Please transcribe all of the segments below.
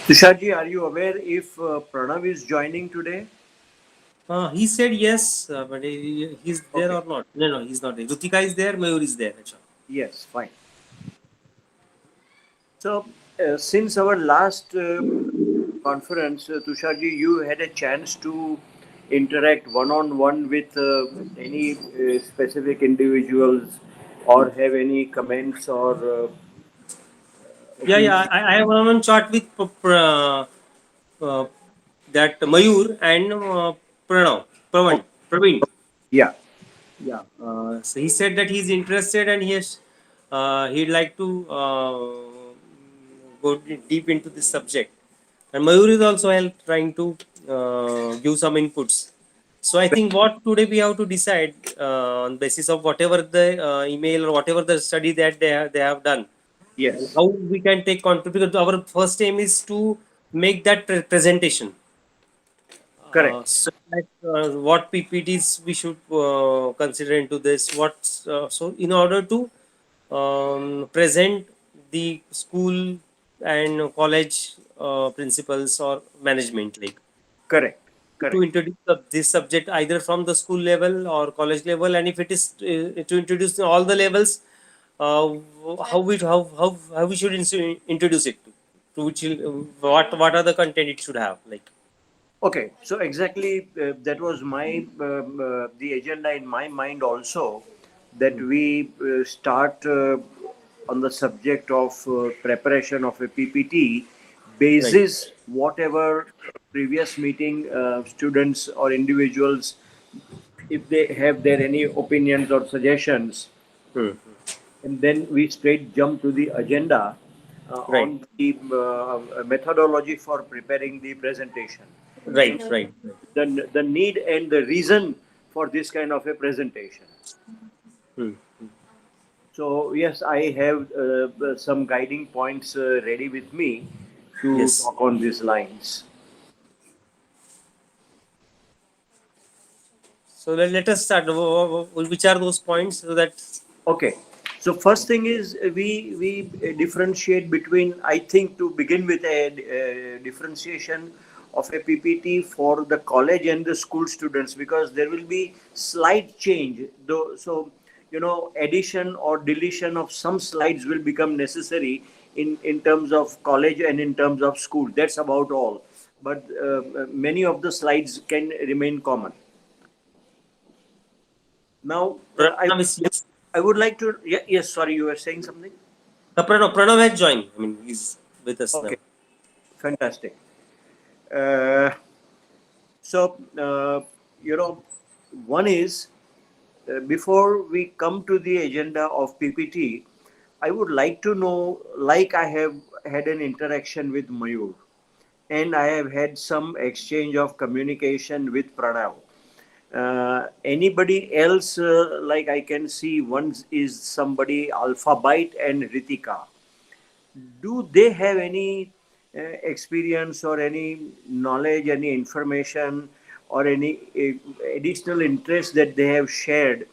Tusharji, are you aware if Pranav is joining today? He said yes, but he's there Okay. or not? No, no, he's not there. Rutika is there, Mayur is there. Acha. Yes, fine. So, since our last conference, Tusharji, you had a chance to interact one on one with any specific individuals or have any comments or Yeah, opinion? yeah. I have one chat with uh, that Mayur and Okay. Praveen. Yeah, Yeah. So he said that he's interested and he'd like to go deep into this subject. And Mayur is also trying to give some inputs. So I think what today we have to decide on basis of whatever the email or whatever the study that they have done, and yes, how we can take control, because our first aim is to make that presentation. correct, So like, what PPTs we should consider into this? So in order to present the school and college principals or management, like correct, to correct. introduce this subject either from the school level or college level, and if it is to introduce all the levels, uh, how we should introduce it to which what are the content it should have, like. Okay, so exactly that was my the agenda in my mind also, that we start on the subject of preparation of a PPT Right. basis whatever previous meeting students or individuals, if they have their any opinions or suggestions, Hmm. and then we straight jump to the agenda Right. on the methodology for preparing the presentation. Right. Right. The need and the reason for this kind of a presentation. Hmm. So yes, I have some guiding points ready with me to Yes. talk on these lines. So let us start. Which are those points so that. Okay. So first thing is we differentiate between, I think to begin with, a differentiation of a PPT for the college and the school students, because there will be slight change though. So addition or deletion of some slides will become necessary in terms of college and in terms of school. That's about all. But many of the slides can remain common. Now, Pranav is, yes. I would like to, yeah, yes, sorry, you were saying something? Pranav has joined. I mean, he's with us now. Okay, fantastic. Uh, so, one is, before we come to the agenda of PPT, I would like to know, like I have had an interaction with Mayur, and I have had some exchange of communication with Pranav. Anybody else, like I can see, one is somebody Alpha Byte and Ritika. Do they have any experience or any knowledge, any information, or any additional interest that they have shared,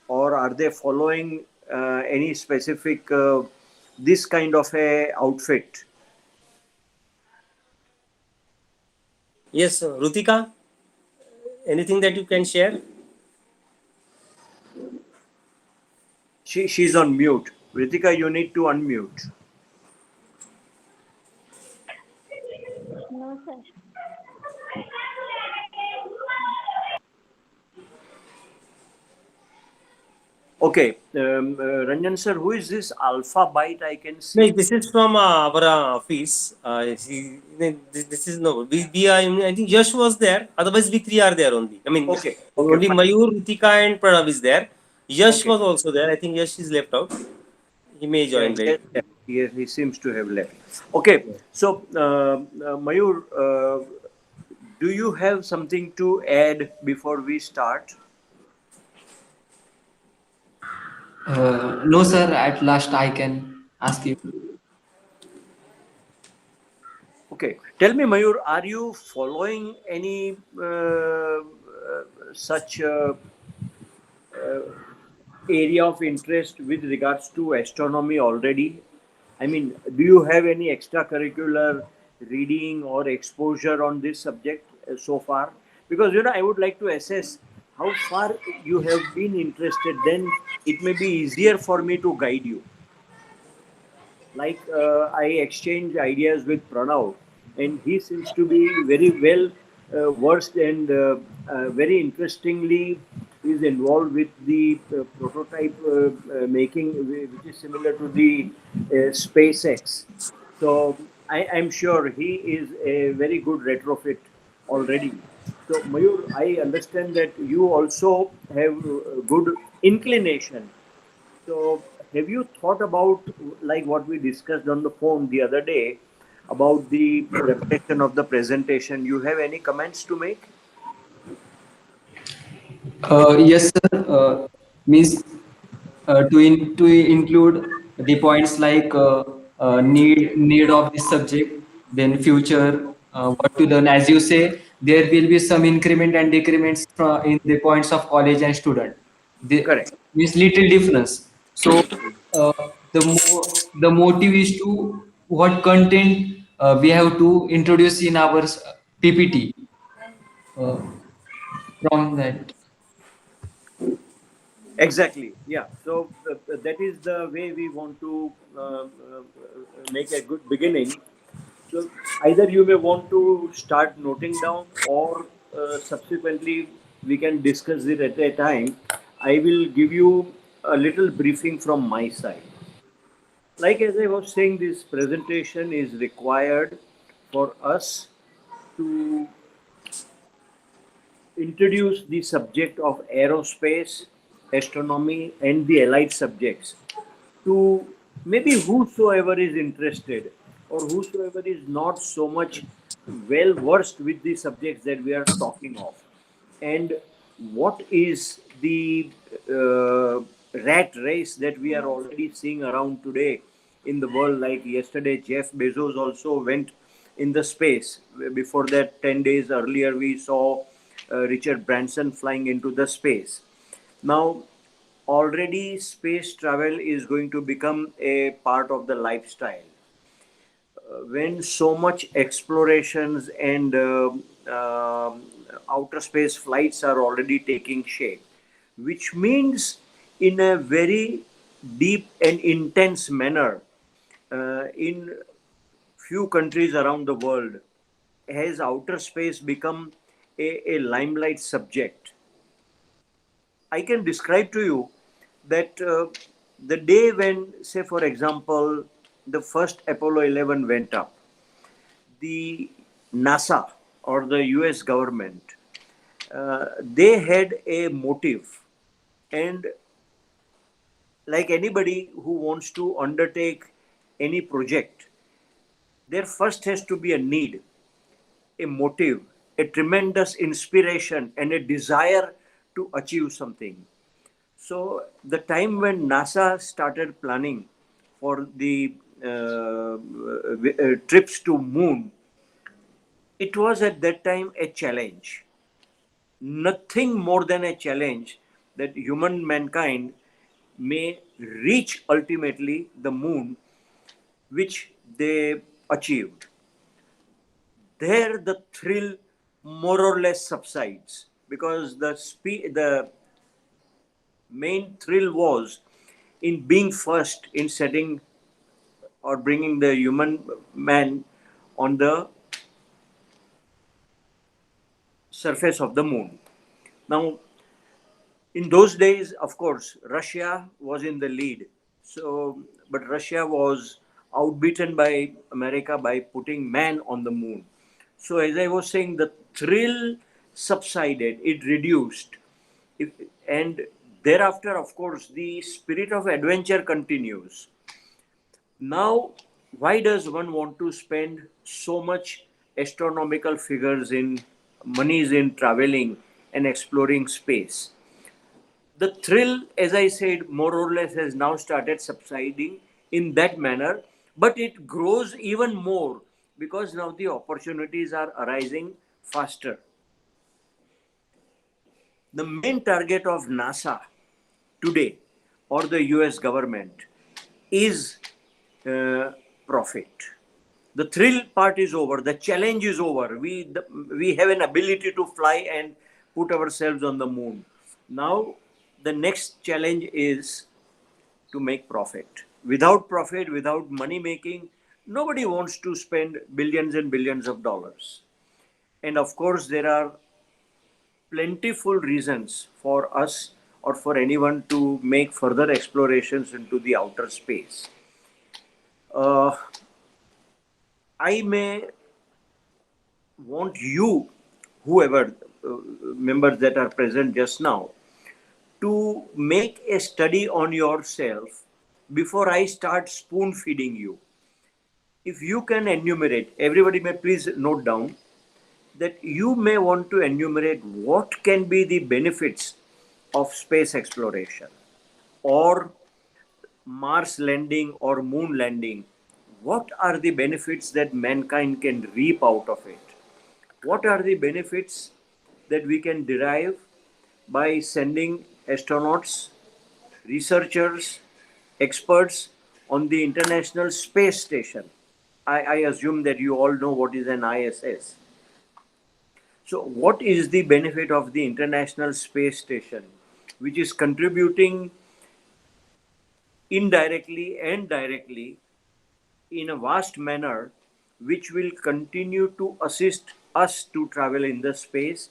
or are they following any specific this kind of a outfit? Yes, Rutika, anything that you can share? She's on mute. Ritika, you need to unmute. No, sir. Okay, Ranjan sir, who is this Alpha Byte? I can No, see. this is from our office. This is no. We are. I think Yash was there. Otherwise, we three are there only. I mean, Okay, okay, only fine. Mayur, Ritika, and Pranav is there. Yash Okay. was also there. I think Yash is left out. He may Yeah, join later. he seems to have left. Okay, so Mayur, do you have something to add before we start? No, sir. At last, I can ask you. Okay, tell me, Mayur, are you following any such area of interest with regards to astronomy already? I mean, do you have any extracurricular reading or exposure on this subject so far? Because I would like to assess how far you have been interested. Then it may be easier for me to guide you. Like I exchange ideas with Pranav, and he seems to be very well versed and very interestingly is involved with the prototype making, which is similar to the SpaceX. So I'm sure he is a very good retrofit already. So Mayur, I understand that you also have good inclination. So, have you thought about like what we discussed on the phone the other day about the preparation of the presentation? You have any comments to make? Yes, sir. Means to include the points like need of this subject, then future, what to learn. As you say, there will be some increment and decrements in the points of college and student. The Correct. means little difference. So uh, the motive is to what content we have to introduce in our PPT. Uh, from that. Exactly. Yeah. So that is the way we want to make a good beginning. So either you may want to start noting down, or subsequently we can discuss it at a time. I will give you a little briefing from my side. Like as I was saying, this presentation is required for us to introduce the subject of aerospace, astronomy, and the allied subjects to maybe whosoever is interested or whosoever is not so much well versed with the subjects that we are talking of. And what is the rat race that we are already seeing around today in the world? Like yesterday, Jeff Bezos also went in the space. Before that, 10 days earlier, we saw Richard Branson flying into the space. Now, already space travel is going to become a part of the lifestyle. When so much explorations and outer space flights are already taking shape, which means in a very deep and intense manner, in few countries around the world, has outer space become a limelight subject. I can describe to you that the day when, say, for example, the first Apollo 11 went up, the NASA or the US government, they had a motive. And like anybody who wants to undertake any project, there first has to be a need, a motive, a tremendous inspiration, and a desire to achieve something. So the time when NASA started planning for the trips to moon, it was at that time a challenge, nothing more than a challenge that human mankind may reach ultimately the moon, which they achieved. There the thrill more or less subsides, because the main thrill was in being first in setting or bringing the human man on the surface of the moon. Now, in those days, of course, Russia was in the lead. So, but Russia was outbeaten by America by putting man on the moon. So, as I was saying, the thrill subsided, it reduced. If, and thereafter, of course, the spirit of adventure continues. Now, why does one want to spend so much astronomical figures in monies in traveling and exploring space? The thrill, as I said, more or less has now started subsiding in that manner, but it grows even more because now the opportunities are arising faster. The main target of NASA today or the US government is profit. The thrill part is over. The challenge is over. We have an ability to fly and put ourselves on the moon. Now, the next challenge is to make profit. Without profit, without money making, nobody wants to spend billions and billions of dollars. And of course, there are plentiful reasons for us or for anyone to make further explorations into the outer space. Uh, I may want you, whoever members that are present just now, to make a study on yourself before I start spoon feeding you. If you can enumerate, everybody may please note down that you may want to enumerate what can be the benefits of space exploration or Mars landing or moon landing. What are the benefits that mankind can reap out of it? What are the benefits that we can derive by sending astronauts, researchers, experts on the International Space Station? I assume that you all know what is an ISS. So, what is the benefit of the International Space Station, which is contributing indirectly and directly in a vast manner, which will continue to assist us to travel in the space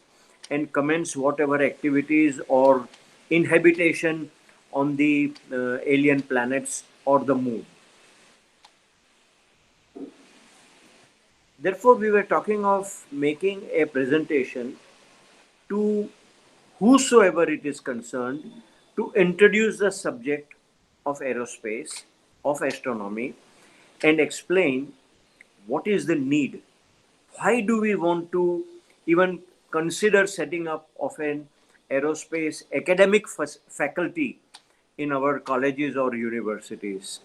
and commence whatever activities or inhabitation on the alien planets or the moon. Therefore, we were talking of making a presentation to whosoever it is concerned to introduce the subject of aerospace, of astronomy, and explain what is the need. Why do we want to even consider setting up of an aerospace academic faculty in our colleges or universities?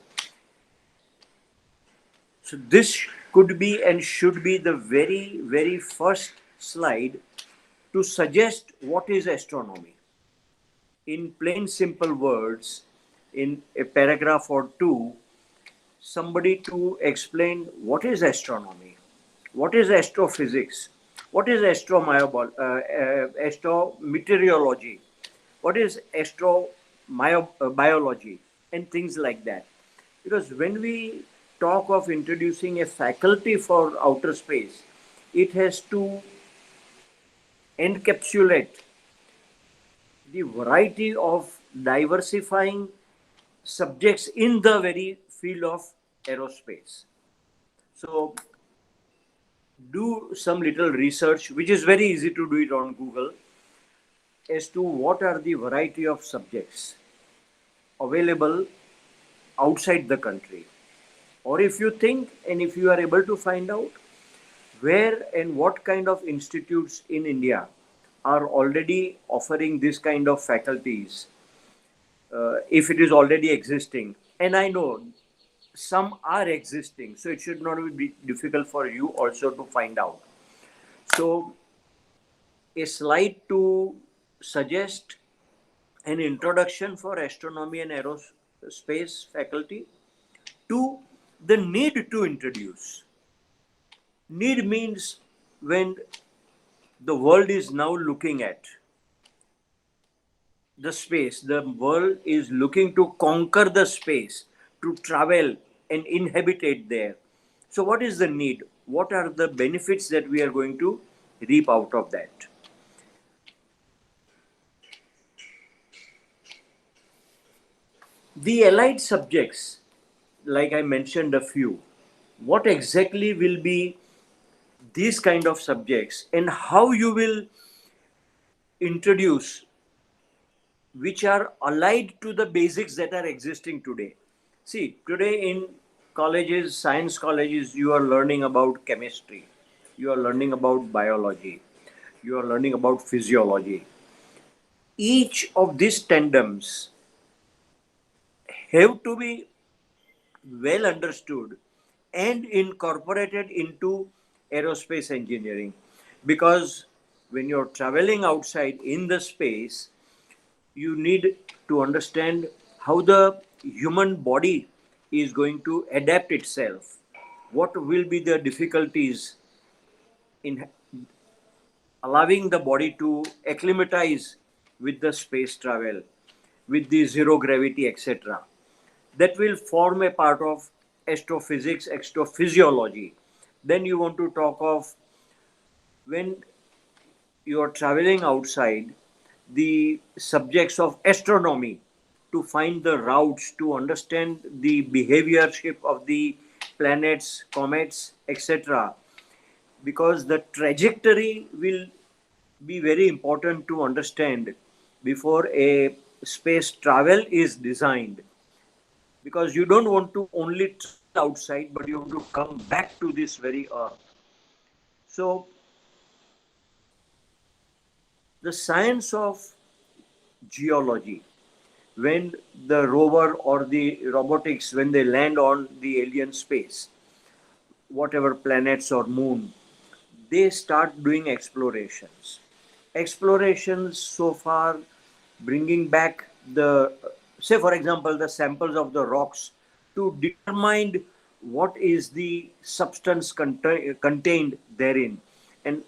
So this could be and should be the very, very first slide to suggest what is astronomy. In plain simple words, in a paragraph or two, somebody to explain what is astronomy, what is astrophysics, what is astrometeorology, what is astrobiology, and things like that. Because when we talk of introducing a faculty for outer space, it has to encapsulate the variety of diversifying subjects in the very field of aerospace. So, do some little research, which is very easy to do it on Google, as to what are the variety of subjects available outside the country. Or if you think and if you are able to find out where and what kind of institutes in India are already offering this kind of faculties, if it is already existing. And I know some are existing, so it should not be difficult for you also to find out. So, a slide to suggest an introduction for astronomy and aerospace faculty. Two, the need to introduce. Need means when the world is now looking at the space, the world is looking to conquer the space, to travel and inhabit it there. So, what is the need? What are the benefits that we are going to reap out of that? The allied subjects, like I mentioned a few, what exactly will be these kind of subjects and how you will introduce, which are allied to the basics that are existing today. See, today in colleges, science colleges, you are learning about chemistry, you are learning about biology, you are learning about physiology. Each of these tandems have to be well understood and incorporated into aerospace engineering, because when you're traveling outside in the space, you need to understand how the human body is going to adapt itself. what will be the difficulties in allowing the body to acclimatize with the space travel, with the zero gravity, etc. That will form a part of astrophysics, astrophysiology. Then you want to talk of when you are traveling outside, the subjects of astronomy to find the routes, to understand the behaviorship of the planets, comets, etc. Because the trajectory will be very important to understand before a space travel is designed. Because you don't want to only travel outside, but you want to come back to this very earth. So, the science of geology, when the rover or the robotics, when they land on the alien space, whatever planets or moon, they start doing explorations. Explorations so far bringing back the, say for example, the samples of the rocks to determine what is the substance contained therein and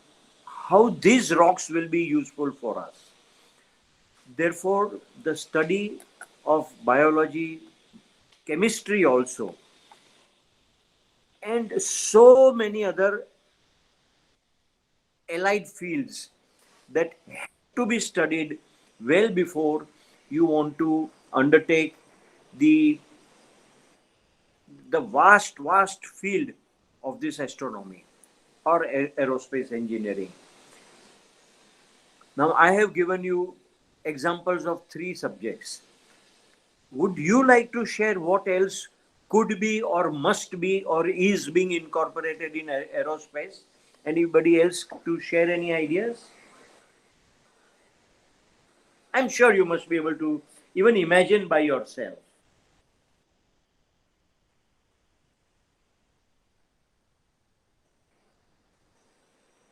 how these rocks will be useful for us. Therefore, the study of biology, chemistry also, and so many other allied fields that have to be studied well before you want to undertake the vast field of this astronomy or aerospace engineering. Now I have given you examples of 3 subjects. Would you like to share what else could be or must be or is being incorporated in aerospace? Anybody else to share any ideas? I'm sure you must be able to even imagine by yourself.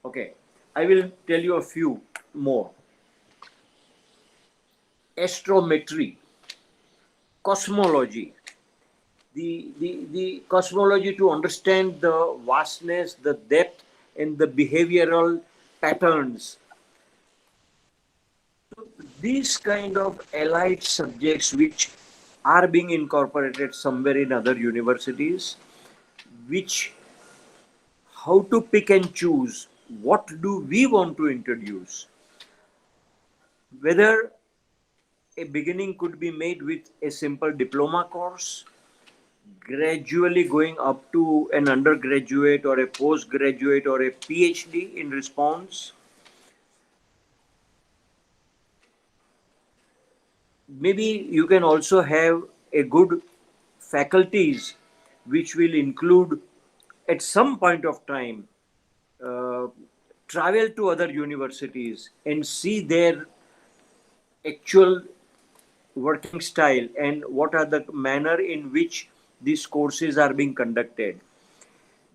Okay, I will tell you a few more. Astrometry, cosmology, the cosmology to understand the vastness, the depth, and the behavioral patterns. These kind of allied subjects which are being incorporated somewhere in other universities, which how to pick and choose what do we want to introduce, whether a beginning could be made with a simple diploma course, gradually going up to an undergraduate or a postgraduate or a PhD in response. Maybe you can also have a good faculties which will include at some point of time uh, travel to other universities and see their actual working style and what are the manner in which these courses are being conducted.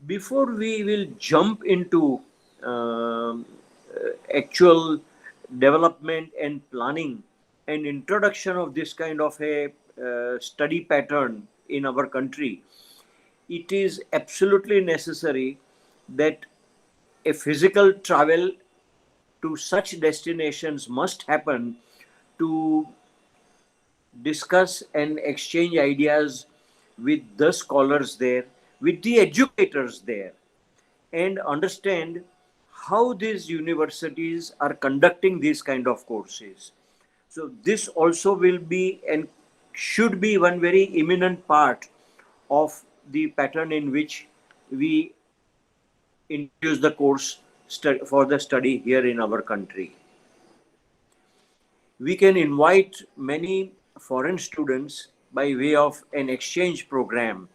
Before we will jump into actual development and planning and introduction of this kind of a study pattern in our country, it is absolutely necessary that a physical travel to such destinations must happen to discuss and exchange ideas with the scholars there, with the educators there, and understand how these universities are conducting these kind of courses. So this also will be and should be one very imminent part of the pattern in which we introduce the course for the study here in our country. We can invite many foreign students by way of an exchange program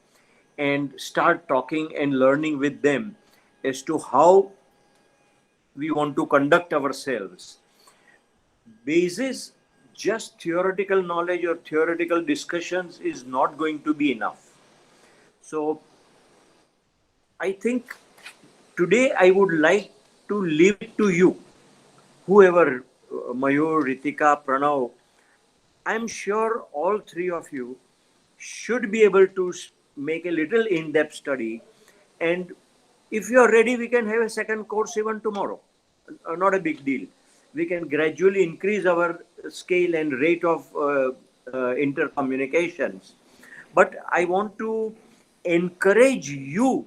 and start talking and learning with them as to how we want to conduct ourselves. Basis just theoretical knowledge or theoretical discussions is not going to be enough. So I think today I would like to leave it to you, whoever, Mayur, Ritika, Pranav. I'm sure all 3 of you should be able to make a little in-depth study And if you are ready, we can have a second course even tomorrow. Not a big deal. We can gradually increase our scale and rate of intercommunications. But I want to encourage you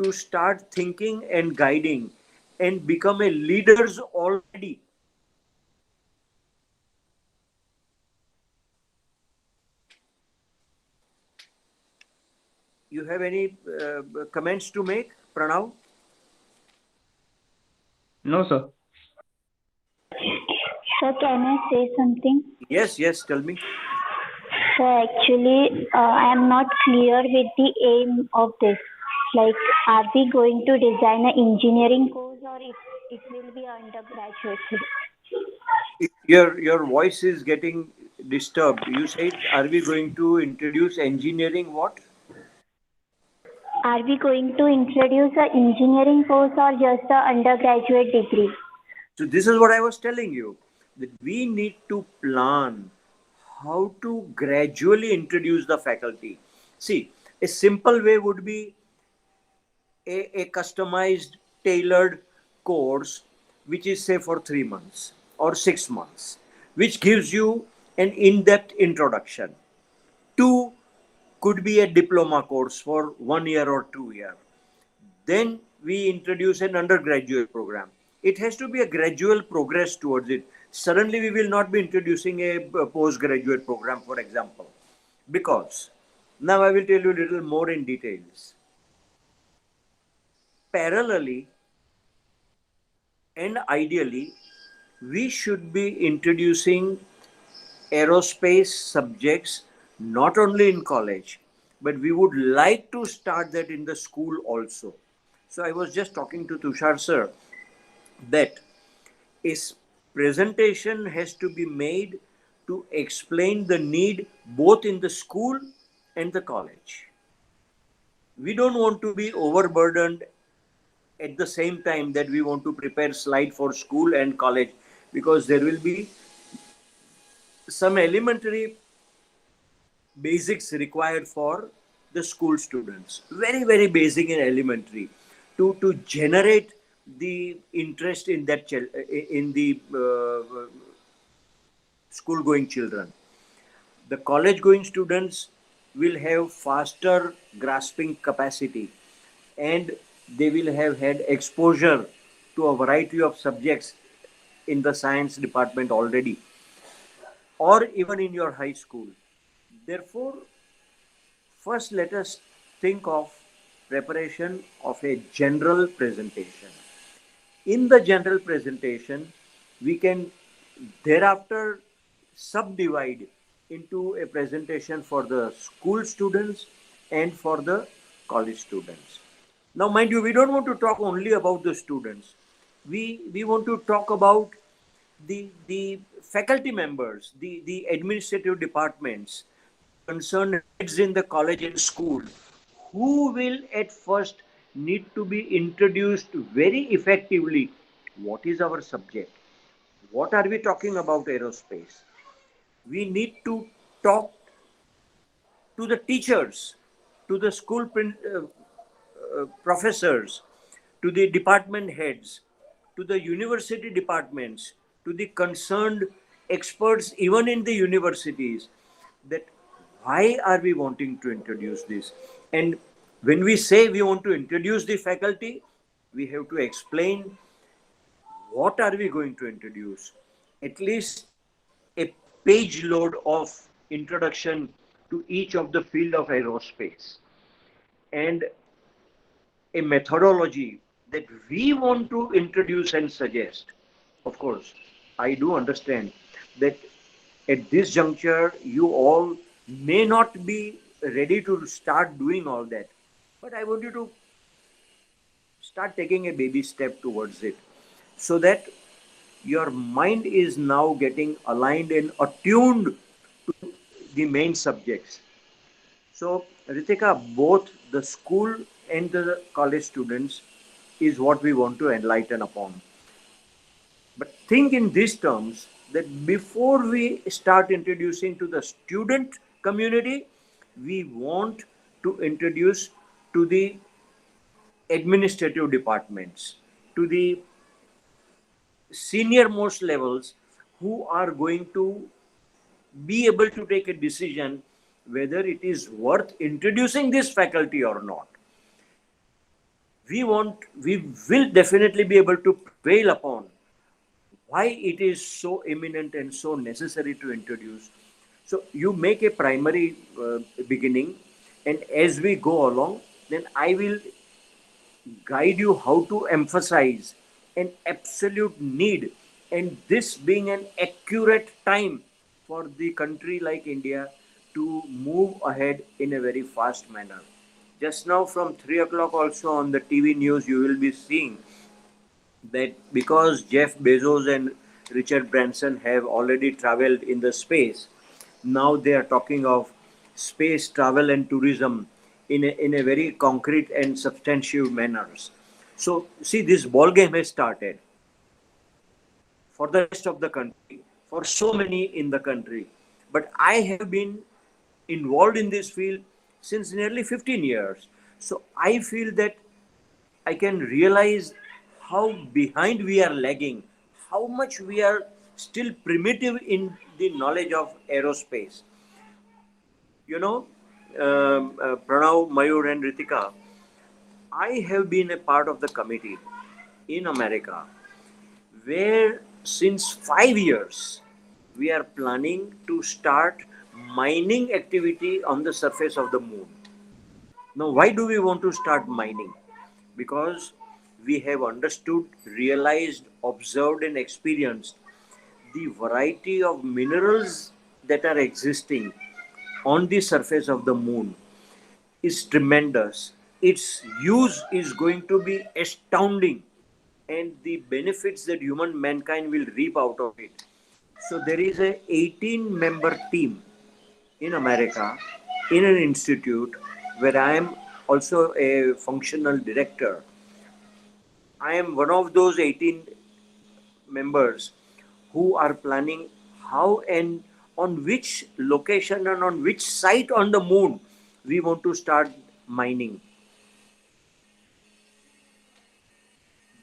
to start thinking and guiding and become a leaders already. You have any comments to make, Pranav? No, sir. Sir, can I say something? Yes, yes, tell me. Sir, actually, I am not clear with the aim of this. Like, are we going to design an engineering course or it will be undergraduate? Your voice is getting disturbed. You said, are we going to introduce engineering what? Are we going to introduce an engineering course or just an undergraduate degree? So this is what I was telling you, that we need to plan how to gradually introduce the faculty. See, a simple way would be a customized, tailored course, which is say for 3 months or 6 months, which gives you an in-depth introduction. Two could be a diploma course for 1 year or 2 year. Then we introduce an undergraduate program. It has to be a gradual progress towards it. Suddenly, we will not be introducing a postgraduate program, for example, because now I will tell you a little more in details. Parallelly and ideally, we should be introducing aerospace subjects not only in college, but we would like to start that in the school also. So I was just talking to Tushar sir that a presentation has to be made to explain the need both in the school and the college. We don't want to be overburdened at the same time that we want to prepare slide for school and college, because there will be some elementary basics required for the school students, very basic and elementary, to generate the interest in that in the school going children. The college going students will have faster grasping capacity, and they will have had exposure to a variety of subjects in the science department already, or even in your high school. Therefore, first let us think of preparation of a general presentation. In the general presentation, we can thereafter subdivide into a presentation for the school students and for the college students. Now, mind you, we don't want to talk only about the students. We want to talk about the faculty members, the administrative departments, concerned heads in the college and school, who will at first need to be introduced very effectively. What is our subject? What are we talking about aerospace? We need to talk to the teachers, to the school professors, to the department heads, to the university departments, to the concerned experts, even in the universities, that why are we wanting to introduce this? And when we say we want to introduce the faculty, we have to explain what are we going to introduce. At least a page load of introduction to each of the field of aerospace, and a methodology that we want to introduce and suggest. Of course, I do understand that at this juncture, you all may not be ready to start doing all that, but I want you to start taking a baby step towards it, so that your mind is now getting aligned and attuned to the main subjects. So, Ritika, both the school and the college students is what we want to enlighten upon. But think in these terms, that before we start introducing to the student community, we want to introduce to the administrative departments, to the senior most levels who are going to be able to take a decision whether it is worth introducing this faculty or not. We will definitely be able to prevail upon why it is so imminent and so necessary to introduce. So you make a primary beginning, and as we go along, then I will guide you how to emphasize an absolute need, and this being an accurate time for the country like India to move ahead in a very fast manner. Just now, from 3 o'clock, also on the TV news, you will be seeing that because Jeff Bezos and Richard Branson have already traveled in the space, now they are talking of space travel and tourism in a very concrete and substantive manners. So, see, this ball game has started for the rest of the country, for so many in the country. But I have been involved in this field since nearly 15 years. So I feel that I can realize how behind we are lagging, how much we are still primitive in the knowledge of aerospace. You know, Pranav, Mayur, and Ritika, I have been a part of the committee in America where since 5 years we are planning to start mining activity on the surface of the moon. Now, why do we want to start mining? Because we have understood, realized, observed, and experienced the variety of minerals that are existing on the surface of the moon is tremendous. Its use is going to be astounding, and the benefits that human mankind will reap out of it. So there is a 18-member team in America in an institute where I am also a functional director. I am one of those 18 members who are planning how and on which location and on which site on the moon we want to start mining.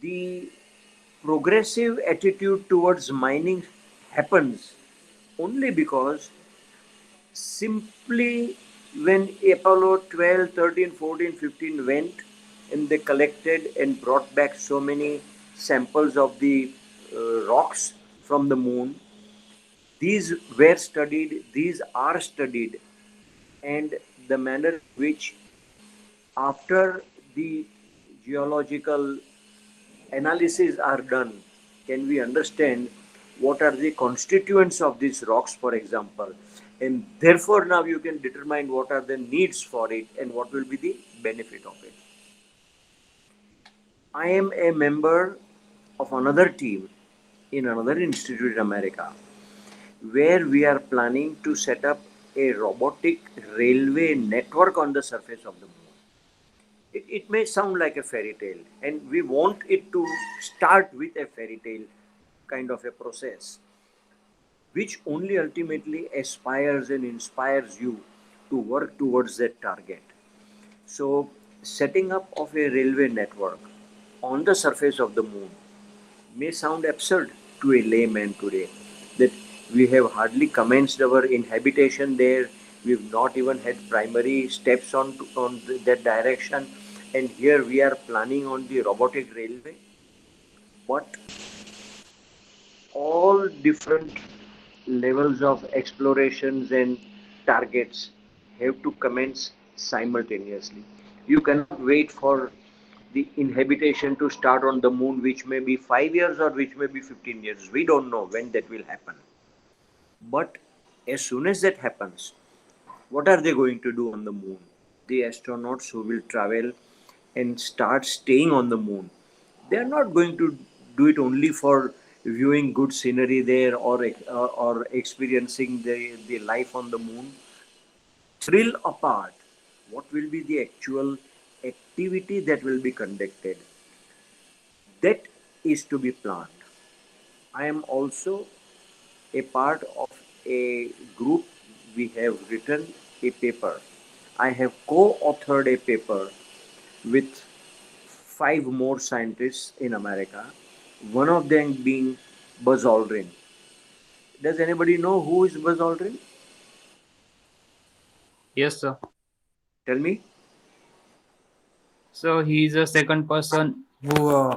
The progressive attitude towards mining happens only because simply when Apollo 12, 13, 14, 15 went and they collected and brought back so many samples of the rocks from the moon, these were studied, these are studied, and the manner in which after the geological analysis are done, can we understand what are the constituents of these rocks, for example, and therefore now you can determine what are the needs for it and what will be the benefit of it. I am a member of another team in another institute in America where we are planning to set up a robotic railway network on the surface of the moon. It may sound like a fairy tale, and we want it to start with a fairy tale kind of a process, which only ultimately aspires and inspires you to work towards that target. So, setting up of a railway network on the surface of the moon may sound absurd to a layman today, that we have hardly commenced our inhabitation there, we've not even had primary steps on that direction, and here we are planning on the robotic railway. But all different levels of explorations and targets have to commence simultaneously. You cannot wait for the inhabitation to start on the moon, which may be 5 years or which may be 15 years. We don't know when that will happen. But as soon as that happens, what are they going to do on the moon? The astronauts who will travel and start staying on the moon, they are not going to do it only for viewing good scenery there or experiencing the life on the moon. Thrill apart, what will be the actual activity that will be conducted? That is to be planned. I am also a part of a group. We have written a paper. I have co-authored a paper with 5 more scientists in America, one of them being Buzz Aldrin. Does anybody know who is Buzz Aldrin? Yes, sir. Tell me. So he is the second person who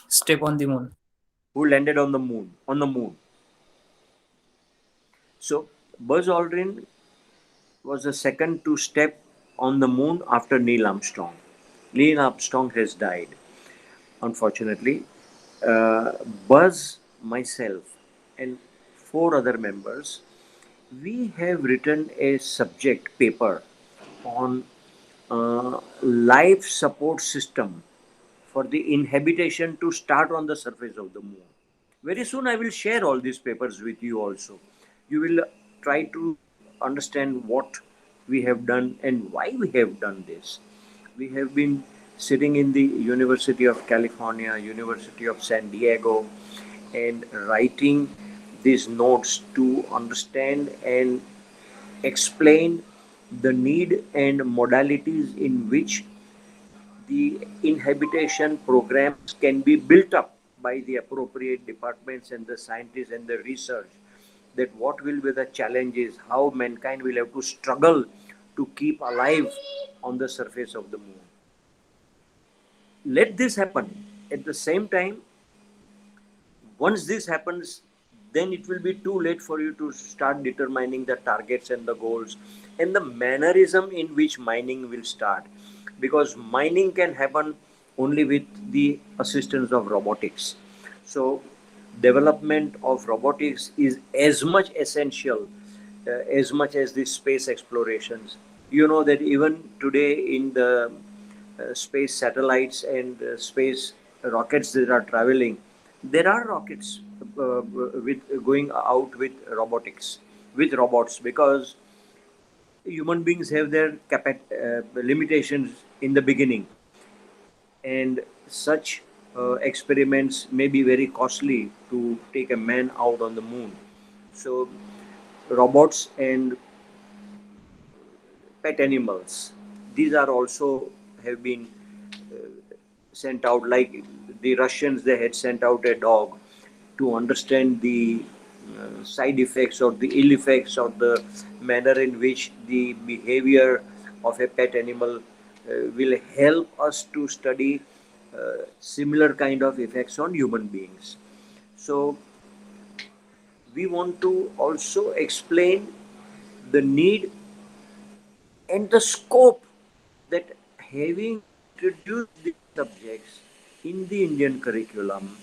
step on the moon. Who landed on the moon? On the moon. So Buzz Aldrin was the second to step on the moon after Neil Armstrong. Neil Armstrong has died, unfortunately. Uh, Buzz, myself, and 4 other members, we have written a subject paper on life support system for the inhabitation to start on the surface of the moon. Very soon, I will share all these papers with you also. You will try to understand what we have done and why we have done this. We have been sitting in the University of California, University of San Diego, and writing these notes to understand and explain the need and modalities in which the inhabitation programs can be built up by the appropriate departments and the scientists and the research, that what will be the challenges, how mankind will have to struggle to keep alive on the surface of the moon. Let this happen. At the same time, once this happens, then it will be too late for you to start determining the targets and the goals and the mannerism in which mining will start, because mining can happen only with the assistance of robotics. So development of robotics is as much essential as much as the space explorations. You know that even today in the space satellites and space rockets that are traveling, there are rockets with going out with robotics, with robots, because human beings have their limitations in the beginning, and such experiments may be very costly to take a man out on the moon. So robots and pet animals, these are also have been sent out, like the Russians, they had sent out a dog to understand the side effects or the ill effects or the manner in which the behavior of a pet animal will help us to study similar kind of effects on human beings. So we want to also explain the need and the scope, that having introduced these subjects in the Indian curriculum,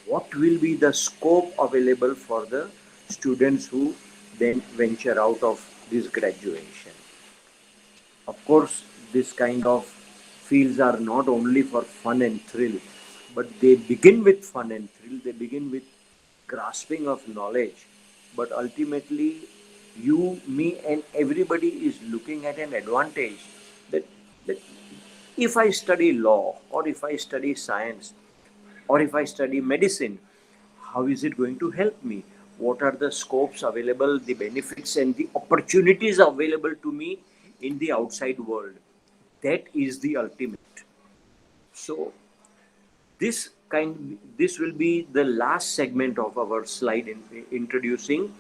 what will be the scope available for the students who then venture out of this graduation. Of course, this kind of fields are not only for fun and thrill, but they begin with fun and thrill, they begin with grasping of knowledge. But ultimately, you, me, and everybody is looking at an advantage, that if I study law, or if I study science, or if I study medicine, how is it going to help me? What are the scopes available, the benefits and the opportunities available to me in the outside world? That is the ultimate. So this will be the last segment of our slide in introducing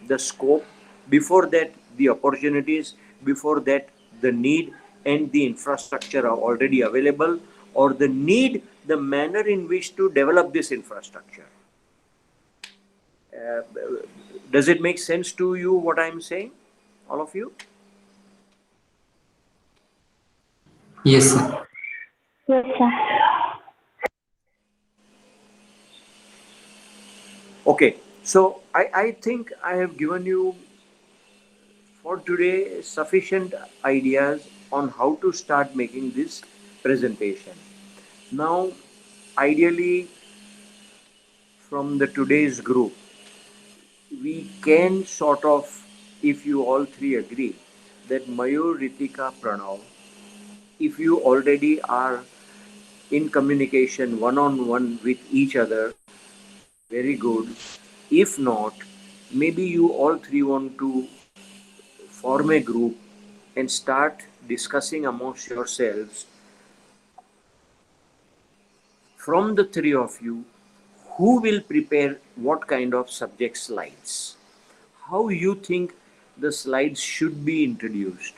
the scope. Before that, the opportunities. Before that, the need and the infrastructure are already available, or the need, the manner in which to develop this infrastructure. uh, does it make sense to you what I'm saying, all of you? Yes, sir. Yes, sir. Okay, so I think I have given you for today sufficient ideas on how to start making this presentation. Now, ideally, from the today's group, we can sort of, if you all three agree, that Mayur, Ritika, Pranav, if you already are in communication one on one with each other, very good. If not, maybe you all three want to form a group and start discussing amongst yourselves from the three of you, who will prepare what kind of subject slides? How you think the slides should be introduced?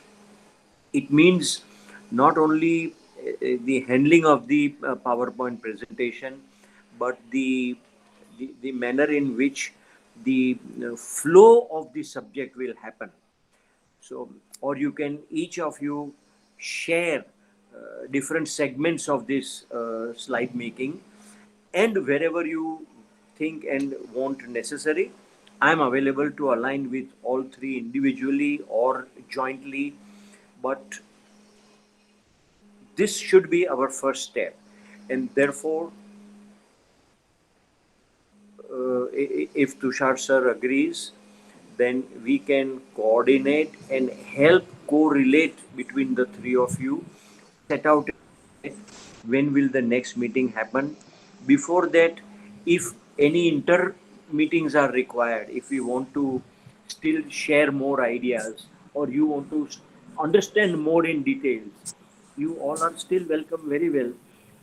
It means not only the handling of the PowerPoint presentation, but the manner in which the flow of the subject will happen. So, or you can, each of you, share different segments of this slide making, and wherever you think and want necessary, I am available to align with all three individually or jointly. But this should be our first step, and therefore, if Tushar sir agrees, then we can coordinate and help correlate between the three of you, set out when will the next meeting happen. Before that, if any inter meetings are required, if we want to still share more ideas, or you want to understand more in details, you all are still welcome very well.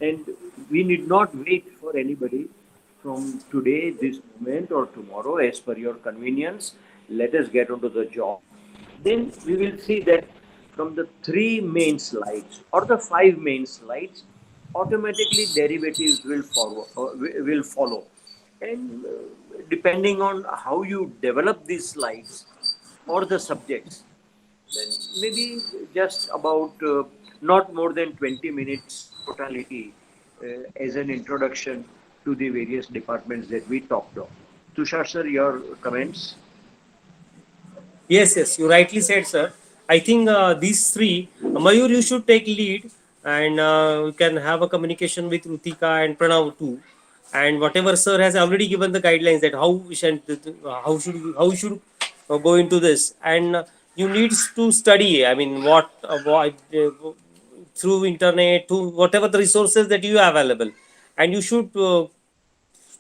And we need not wait for anybody from today, this moment, or tomorrow, as per your convenience. Let us get onto the job. Then we will see that from the three main slides or the five main slides, automatically derivatives will follow. And depending on how you develop these slides or the subjects, then maybe just about not more than 20 minutes totality as an introduction to the various departments that we talked of. Tushar sir, your comments? Yes, yes, you rightly said, sir. I think these three, Mayur, you should take lead, and we can have a communication with Rutika and Pranav too. And whatever sir has already given the guidelines that how we should, how we should go into this, and you needs to study. I mean, what through internet, to whatever the resources that you have available, and you should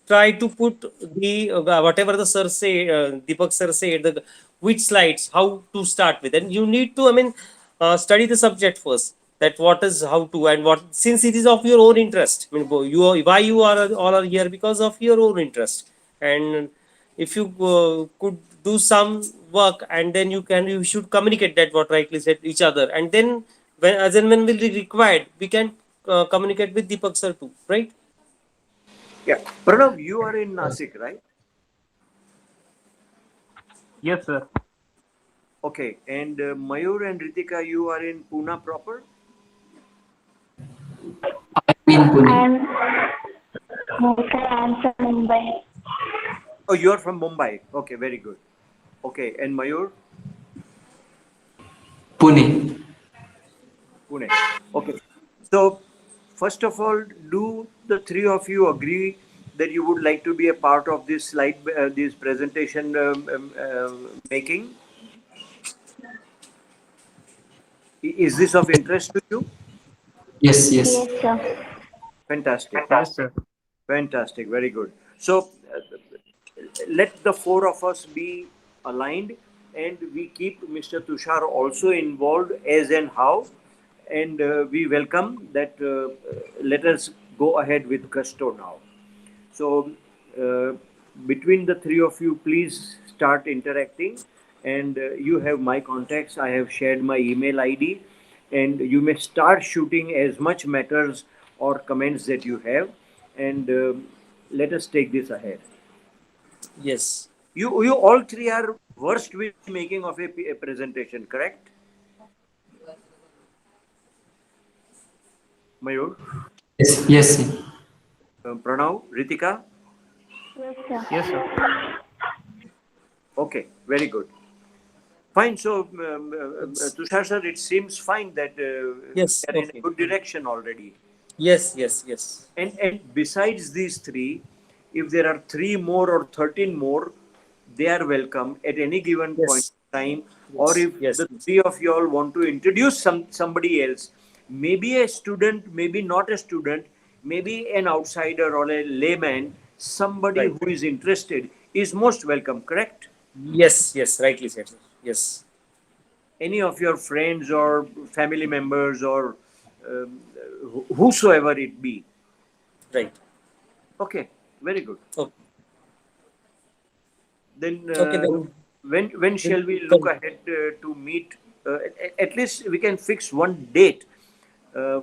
try to put the whatever the sir say, Deepak sir said, the which slides how to start with, and you need to, I mean, study the subject first, that what is how to, and what, since it is of your own interest. I mean, why you are all are here, because of your own interest. And if you could do some work, and then you should communicate that what rightly said each other, and then when, as and when will be required, we can communicate with Deepak sir too, right? Yeah. Pranav, you are in Nasik, right? Yes, sir. Okay. And Mayur and Ritika, you are in Pune proper? I'm in Pune. No, sir, I'm from Mumbai. Oh, you are from Mumbai. Okay, very good. Okay. And Mayur? Pune. Pune. Okay. So, first of all, do the three of you agree that you would like to be a part of this slide, this presentation making? Is this of interest to you? Yes, yes. Yes, sir. Fantastic. Yes, sir. Fantastic. Very good. So, let the four of us be aligned, and we keep Mr. Tushar also involved as and how. And we welcome that. Let us go ahead with gusto now. So, between the three of you, please start interacting. And you have my contacts. I have shared my email ID. And you may start shooting as much matters or comments that you have. And let us take this ahead. Yes. You all three are versed with making of a presentation, correct? Mayur, Yes, yes, sir. Pranav, Ritika. Yes, sir. Yes, sir. Okay, very good. Fine. So, Tushar sir, it seems fine that Yes, we are in a okay. good direction already. Yes, yes, yes. And besides these three, if there are three more or 13 more, they are welcome at any given point Yes. in time. Or Yes. if Yes. the three of you all want to introduce somebody else, maybe a student, maybe not a student, maybe an outsider or a layman, somebody Right. who is interested is most welcome, correct? Yes, yes, rightly said, sir. Yes. Any of your friends or family members or um, whosoever it be. Right. Okay, very good. Okay. Then, Okay, then. when shall we look ahead to meet? At least we can fix one date. Uh,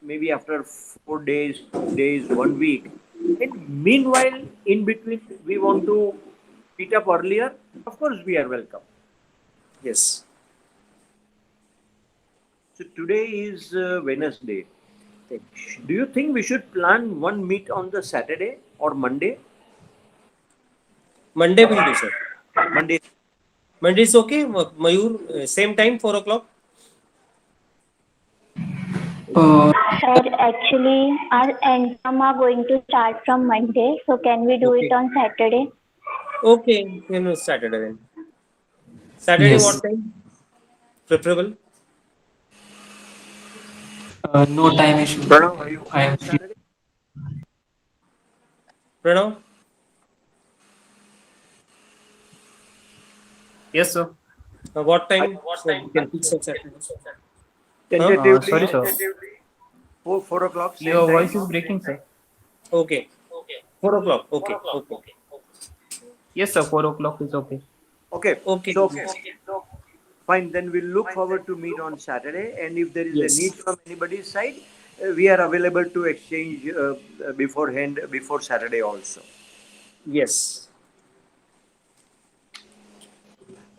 Maybe after 4 days, 1 week. And meanwhile, in between, we want to meet up earlier. Of course, we are welcome. Yes. So today is Wednesday. Do you think we should plan one meet on the Saturday or Monday? Monday will do, sir. Monday. Monday is okay. Mayur, same time, 4 o'clock. Sir, actually, our NCOM are going to start from Monday, so can we do it Okay. on Saturday? Okay, Saturday then. Saturday, Yes. what time? Preferable. No time issue. Pranav, are you I am on free. Saturday? Pranav? Yes, sir. What time? So we can fix on Saturday. Tentatively, Sorry, sir. 4 o'clock. Same Your time. voice is breaking, sir. Okay. 4 o'clock. Okay. Okay. Yes, sir. 4 o'clock is okay. Okay. Okay. So, fine. Then we'll look forward to meet on Saturday. And if there is Yes. a need from anybody's side, we are available to exchange beforehand, before Saturday also. Yes.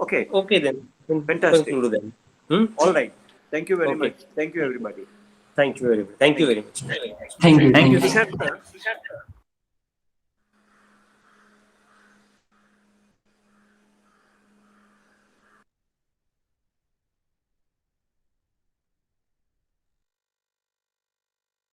Okay. Okay then. Fantastic. Conclude then. Hmm? All right. Thank you very Okay. much. Thank you, everybody. Thank you very much. Thank you very much. Thank you. Thank you, Tushar, sir.